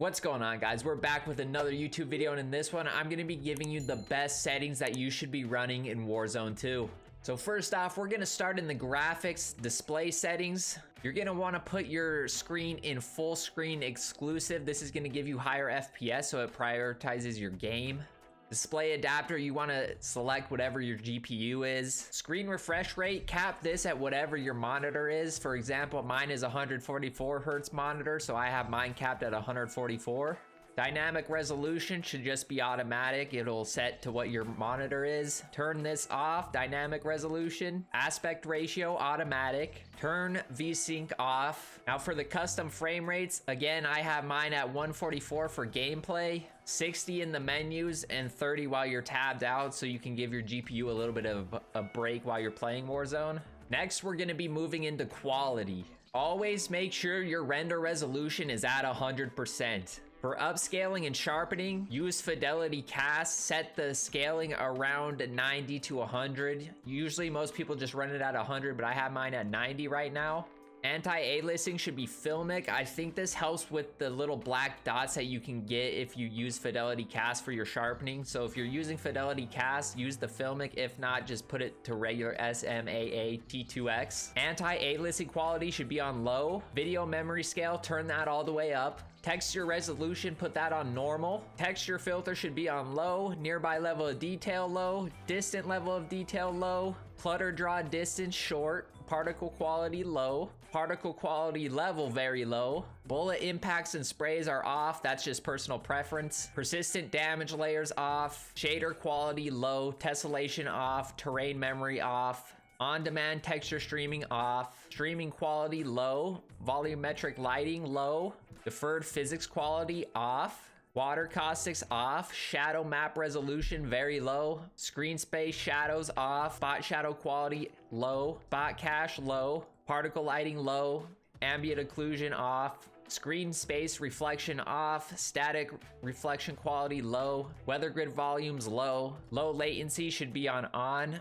What's going on, guys? We're back with another YouTube video, and in this one I'm going to be giving you the best settings that you should be running in Warzone 2. So first off, we're going to start in the graphics display settings. You're going to want to put your screen in full screen exclusive. This is going to give you higher FPS, so it prioritizes your game. Display adapter, you want to select whatever your GPU is. Screen refresh rate, cap this at whatever your monitor is. For example, mine is 144 hertz monitor, so I have mine capped at 144. Dynamic resolution should just be automatic. It'll set to what your monitor is. Turn this off, dynamic resolution. Aspect ratio, automatic. Turn VSync off. Now for the custom frame rates, again, I have mine at 144 for gameplay, 60 in the menus, and 30 while you're tabbed out, so you can give your GPU a little bit of a break while you're playing Warzone. Next, we're gonna be moving into quality. Always make sure your render resolution is at 100%. For upscaling and sharpening, use Fidelity Cast. Set the scaling around 90 to 100. Usually most people just run it at 100, but I have mine at 90 right now. Anti-aliasing should be filmic. I think this helps with the little black dots that you can get if you use Fidelity Cast for your sharpening. So if you're using Fidelity Cast, use the filmic. If not, just put it to regular SMAA T2X. Anti-aliasing quality should be on low. Video memory scale, turn that all the way up. Texture resolution, put that on normal. Texture filter should be on low. Nearby level of detail, low. Distant level of detail, low. Clutter draw distance, short. Particle quality, low. Particle quality level, very low. Bullet impacts and sprays are off. That's just personal preference. Persistent damage layers off. Shader quality, low. Tessellation off. Terrain memory off. On-demand texture streaming off. Streaming quality, low. Volumetric lighting, low. Deferred physics quality, off. Water caustics off. Shadow map resolution, very low. Screen space shadows off. Spot shadow quality, low. Spot cache, low. Particle lighting, low. Ambient occlusion off. Screen space reflection off. Static reflection quality, low. Weather grid volumes, low. Low latency should be on.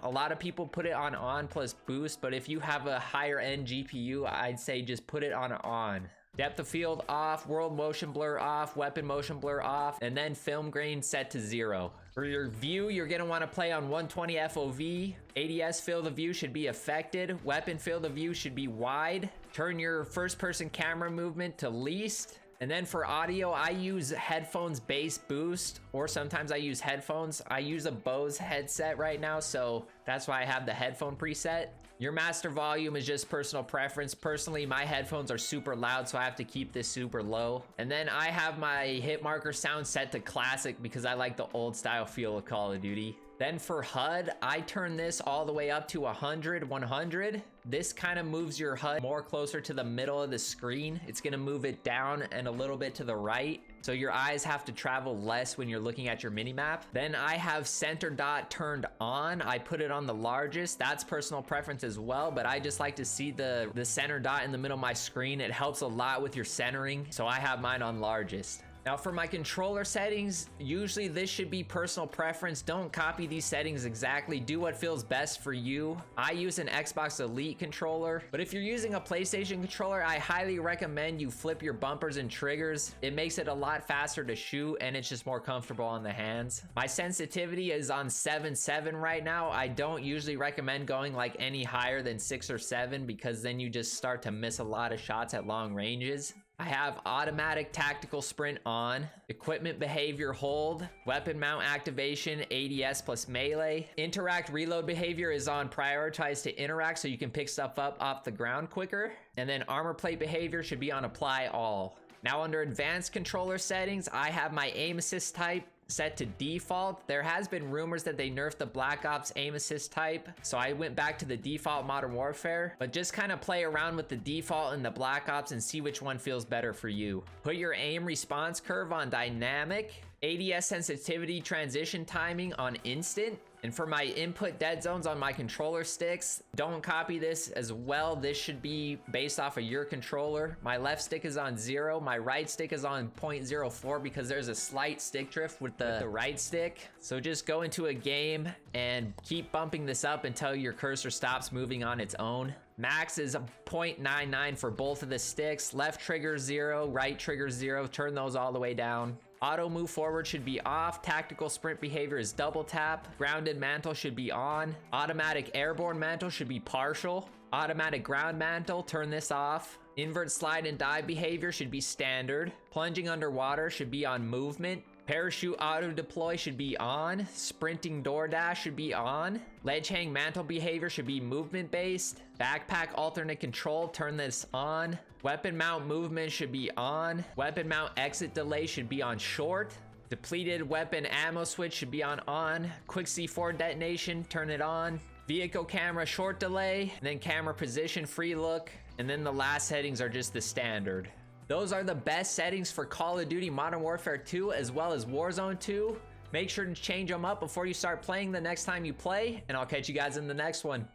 A lot of people put it on plus boost, but if you have a higher end GPU, I'd say just put it on. Depth of field off, world motion blur off, weapon motion blur off, and then film grain set to 0. For your view, you're gonna wanna play on 120 FOV. ADS field of view should be affected. Weapon field of view should be wide. Turn your first person camera movement to least. And then for audio, I use headphones bass boost, or sometimes I use headphones. I use a Bose headset right now, so that's why I have the headphone preset. Your master volume is just personal preference. Personally, my headphones are super loud, so I have to keep this super low. And then I have my hit marker sound set to classic because I like the old style feel of Call of Duty. Then for HUD, I turn this all the way up to 100. This kind of moves your HUD more closer to the middle of the screen. It's gonna move it down and a little bit to the right, so your eyes have to travel less when you're looking at your minimap. Then I have center dot turned on. I put it on the largest. That's personal preference as well, but I just like to see the center dot in the middle of my screen. It helps a lot with your centering, so I have mine on largest. Now for my controller settings, usually this should be personal preference. Don't copy these settings exactly. Do what feels best for you. I use an Xbox Elite controller, but if you're using a PlayStation controller, I highly recommend you flip your bumpers and triggers. It makes it a lot faster to shoot, and it's just more comfortable on the hands. My sensitivity is on 7.7 right now. I don't usually recommend going like any higher than 6 or 7 because then you just start to miss a lot of shots at long ranges. I have automatic tactical sprint on, equipment behavior hold, weapon mount activation, ADS plus melee. Interact reload behavior is on prioritize to interact so you can pick stuff up off the ground quicker. And then armor plate behavior should be on apply all. Now under advanced controller settings, I have my aim assist type set to default. There has been rumors that they nerfed the Black Ops aim assist type, so I went back to the default Modern Warfare, but just kind of play around with the default in the Black Ops and see which one feels better for you. Put your aim response curve on dynamic, ADS sensitivity transition timing on instant, and for my input dead zones on my controller sticks, don't copy this as well. This should be based off of your controller. My left stick is on 0, my right stick is on 0.04 because there's a slight stick drift with the right stick. So just go into a game and keep bumping this up until your cursor stops moving on its own. Max is a 0.99 for both of the sticks. Left trigger 0, right trigger 0. Turn those all the way down. Auto move forward should be off. Tactical sprint behavior is double tap. Grounded mantle should be on. Automatic airborne mantle should be partial. Automatic ground mantle, turn this off. Invert slide and dive behavior should be standard. Plunging underwater should be on movement. Parachute auto deploy should be on. Sprinting door dash should be on. Ledge hang mantle behavior should be movement based. Backpack alternate control, turn this on. Weapon mount movement should be on. Weapon mount exit delay should be on short. Depleted weapon ammo switch should be on. Quick C4 detonation, turn it on. Vehicle camera short delay, and then camera position free look, and then the last settings are just the standard. Those are the best settings for Call of Duty Modern Warfare 2 as well as Warzone 2. Make sure to change them up before you start playing the next time you play, and I'll catch you guys in the next one.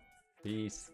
Peace.